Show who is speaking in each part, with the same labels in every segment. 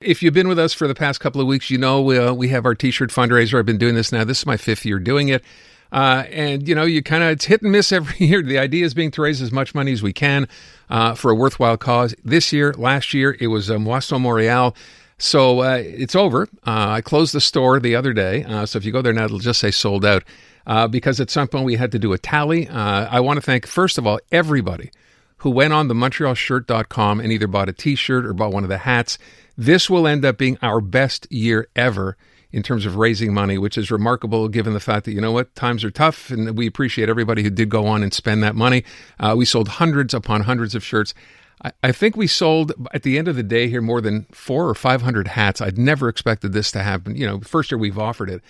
Speaker 1: If you've been with us for the past couple of weeks, you know we have our T-shirt fundraiser. I've been doing this now. This is my 5th year doing it. And, you know, it's hit and miss every year. The idea is being to raise as much money as we can for a worthwhile cause. This year, last year, it was Moisson Montreal. So it's over. I closed the store the other day. So if you go there now, it'll just say sold out because at some point we had to do a tally. I want to thank, first of all, everybody who went on the MontrealShirt.com and either bought a T-shirt or bought one of the hats. This will end up being our best year ever in terms of raising money, which is remarkable given the fact that, you know what, times are tough, and we appreciate everybody who did go on and spend that money. We sold hundreds upon hundreds of shirts. I think we sold, at the end of the day here, more than 400 or 500 hats. I'd never expected this to happen. You know, first year we've offered it.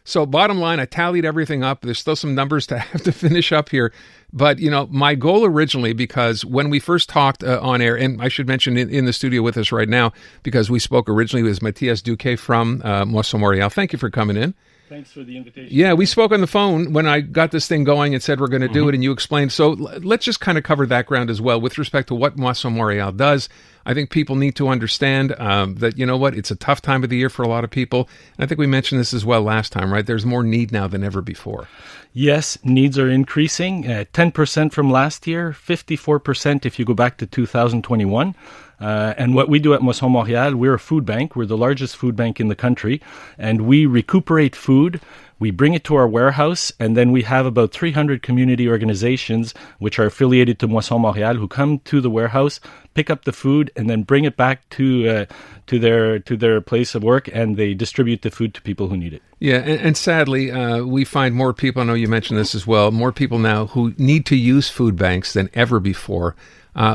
Speaker 1: So bottom line, I tallied everything up. There's still some numbers to have to finish up here. But, you know, my goal originally, because when we first talked on air, and I should mention in the studio with us right now, because we spoke originally with Matias Duque from Moisson Montreal. Thank you for coming in.
Speaker 2: Thanks for the invitation.
Speaker 1: Yeah, we spoke on the phone when I got this thing going and said we're going to do it, and you explained. So let's just kind of cover that ground as well with respect to what Moisson Montreal does. I think people need to understand that, you know what, it's a tough time of the year for a lot of people. And I think we mentioned this as well last time, right? There's more need now than ever before.
Speaker 2: Yes, needs are increasing. 10% from last year, 54% if you go back to 2021. And what we do at Moisson Montreal, we're a food bank. We're the largest food bank in the country. And we recuperate food. We bring it to our warehouse, and then we have about 300 community organizations which are affiliated to Moisson Montreal who come to the warehouse, pick up the food, and then bring it back to their place of work, and they distribute the food to people who need it.
Speaker 1: Yeah, and sadly, we find more people, I know you mentioned this as well, more people now who need to use food banks than ever before,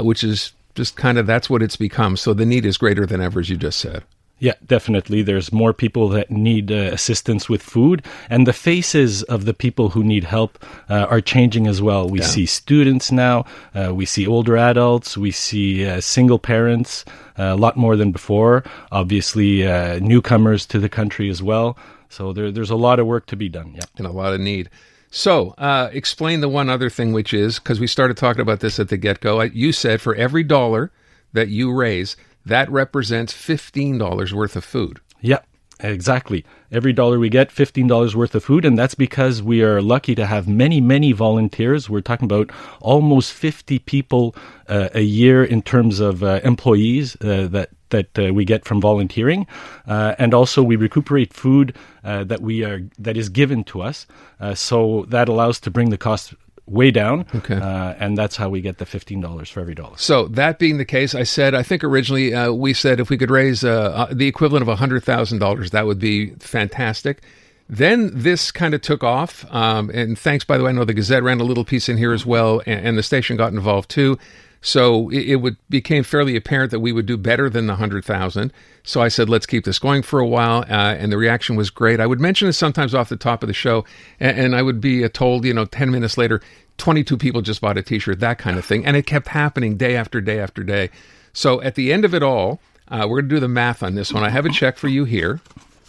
Speaker 1: which is just kind of, that's what it's become. So the need is greater than ever, as you just said.
Speaker 2: Yeah, definitely. There's more people that need assistance with food, and the faces of the people who need help are changing as well. We see students now, we see older adults, we see single parents, a lot more than before. Obviously, newcomers to the country as well. So there's a lot of work to be done. Yeah,
Speaker 1: and a lot of need. So explain the one other thing, which is, because we started talking about this at the get-go, you said for every dollar that you raise, that represents $15 worth of food.
Speaker 2: Yeah, exactly. Every dollar we get, $15 worth of food, and that's because we are lucky to have many, many volunteers. We're talking about almost 50 people a year in terms of employees that we get from volunteering, and also we recuperate food that is given to us. So that allows to bring the cost way down, and that's how we get the $15 for every dollar.
Speaker 1: So that being the case, I think originally we said if we could raise the equivalent of $100,000, that would be fantastic. Then this kind of took off, and thanks, by the way, I know the Gazette ran a little piece in here as well, and the station got involved too. So it became fairly apparent that we would do better than the 100,000. So I said, let's keep this going for a while. And the reaction was great. I would mention this sometimes off the top of the show, and I would be told, 10 minutes later, 22 people just bought a T-shirt, that kind of thing. And it kept happening day after day after day. So at the end of it all, we're going to do the math on this one. I have a check for you here,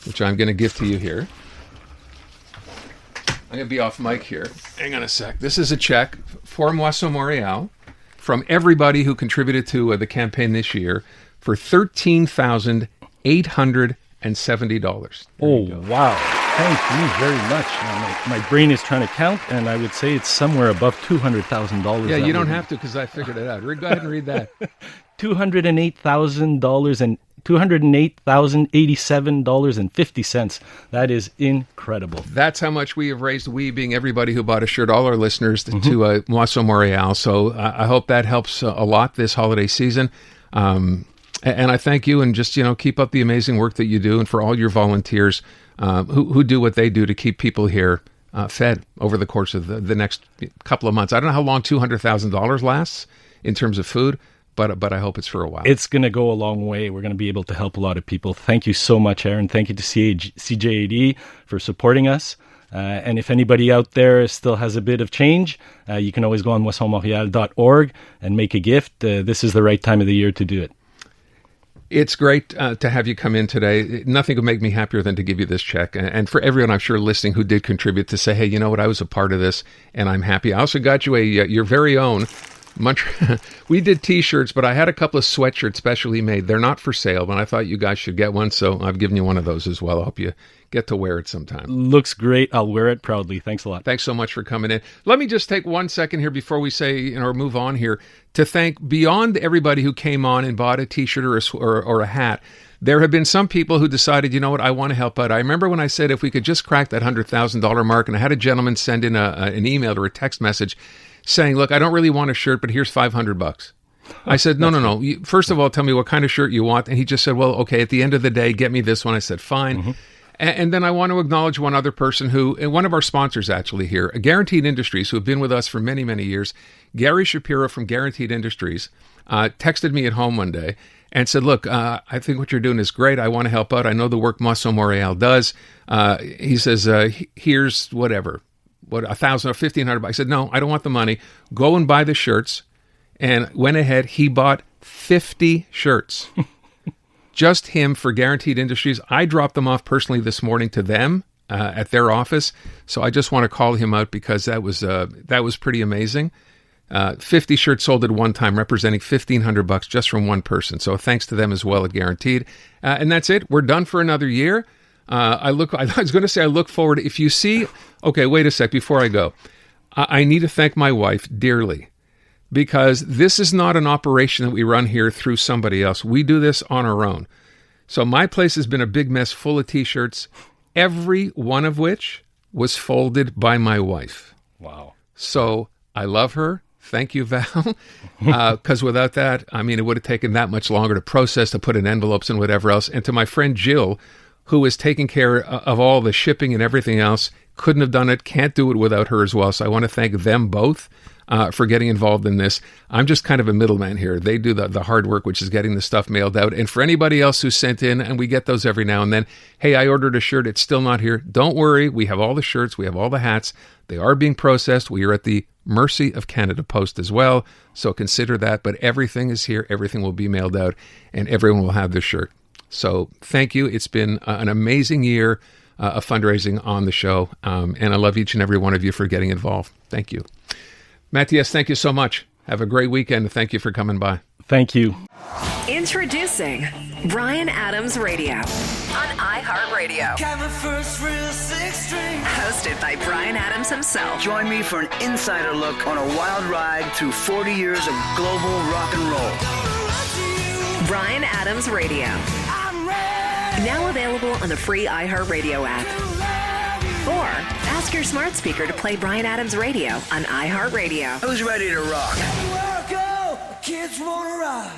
Speaker 1: which I'm going to give to you here. I'm going to be off mic here. Hang on a sec. This is a check for Moisson Montreal from everybody who contributed to the campaign this year for $13,870.
Speaker 2: Oh, wow. Thank you very much. My brain is trying to count, and I would say it's somewhere above $200,000.
Speaker 1: Yeah, you don't have to because I figured it out. Go ahead and read that.
Speaker 2: $208,000 and $208,087.50. That is incredible.
Speaker 1: That's how much we have raised, we being everybody who bought a shirt, all our listeners, to Moisson Montreal. So I hope that helps a lot this holiday season. And I thank you, and just, keep up the amazing work that you do, and for all your volunteers who do what they do to keep people here fed over the course of the next couple of months. I don't know how long $200,000 lasts in terms of food, but I hope it's for a while.
Speaker 2: It's going to go a long way. We're going to be able to help a lot of people. Thank you so much, Aaron. Thank you to CJAD for supporting us. And if anybody out there still has a bit of change, you can always go on moissonmontreal.org and make a gift. This is the right time of the year to do it.
Speaker 1: It's great to have you come in today. Nothing would make me happier than to give you this check. And for everyone, I'm sure, listening who did contribute, to say, hey, you know what, I was a part of this, and I'm happy. I also got you your very own We did T-shirts, but I had a couple of sweatshirts specially made. They're not for sale, but I thought you guys should get one, so I've given you one of those as well. I hope you get to wear it sometime.
Speaker 2: Looks great. I'll wear it proudly. Thanks a lot.
Speaker 1: Thanks so much for coming in. Let me just take 1 second here before we say, or move on here, to thank beyond everybody who came on and bought a T-shirt or a hat. There have been some people who decided, you know what, I want to help out. I remember when I said if we could just crack that $100,000 mark, and I had a gentleman send in an email or a text message saying, look, I don't really want a shirt, but here's $500. I said, no. First of all, tell me what kind of shirt you want. And he just said, well, okay, at the end of the day, get me this one. I said, fine. Mm-hmm. And then I want to acknowledge one other person who, and one of our sponsors actually here, Guaranteed Industries, who have been with us for many, many years. Gary Shapiro from Guaranteed Industries texted me at home one day and said, look, I think what you're doing is great. I want to help out. I know the work Moisson Montreal does. He says, here's whatever, $1,000 or $1,500. I said, no, I don't want the money. Go and buy the shirts. And went ahead. He bought 50 shirts. Just him for Guaranteed Industries. I dropped them off personally this morning to them at their office. So I just want to call him out because that was pretty amazing. 50 shirts sold at one time, representing $1,500 just from one person. So thanks to them as well at Guaranteed. And that's it. We're done for another year. I was going to say I look forward. If you see, okay, wait a sec before I go. I need to thank my wife dearly because this is not an operation that we run here through somebody else. We do this on our own. So my place has been a big mess full of T-shirts, every one of which was folded by my wife.
Speaker 2: Wow.
Speaker 1: So I love her. Thank you, Val. Because without that, I mean, it would have taken that much longer to process, to put in envelopes and whatever else. And to my friend Jill, who is taking care of all the shipping and everything else, couldn't have done it, can't do it without her as well. So I want to thank them both for getting involved in this. I'm just kind of a middleman here. They do the hard work, which is getting the stuff mailed out. And for anybody else who sent in, and we get those every now and then, hey, I ordered a shirt, it's still not here. Don't worry. We have all the shirts. We have all the hats. They are being processed. We are at the mercy of Canada Post as well. So consider that. But everything is here. Everything will be mailed out, and everyone will have their shirt. So thank you. It's been an amazing year of fundraising on the show. And I love each and every one of you for getting involved. Thank you. Matias, thank you so much. Have a great weekend. Thank you for coming by.
Speaker 2: Thank you.
Speaker 3: Introducing Bryan Adams Radio on iHeartRadio. Hosted by Bryan Adams himself.
Speaker 4: Join me for an insider look on a wild ride through 40 years of global rock and roll.
Speaker 3: Bryan Adams Radio. Now available on the free iHeartRadio app. Or ask your smart speaker to play Bryan Adams Radio on iHeartRadio.
Speaker 4: Who's ready to rock?
Speaker 5: Kids wanna rock.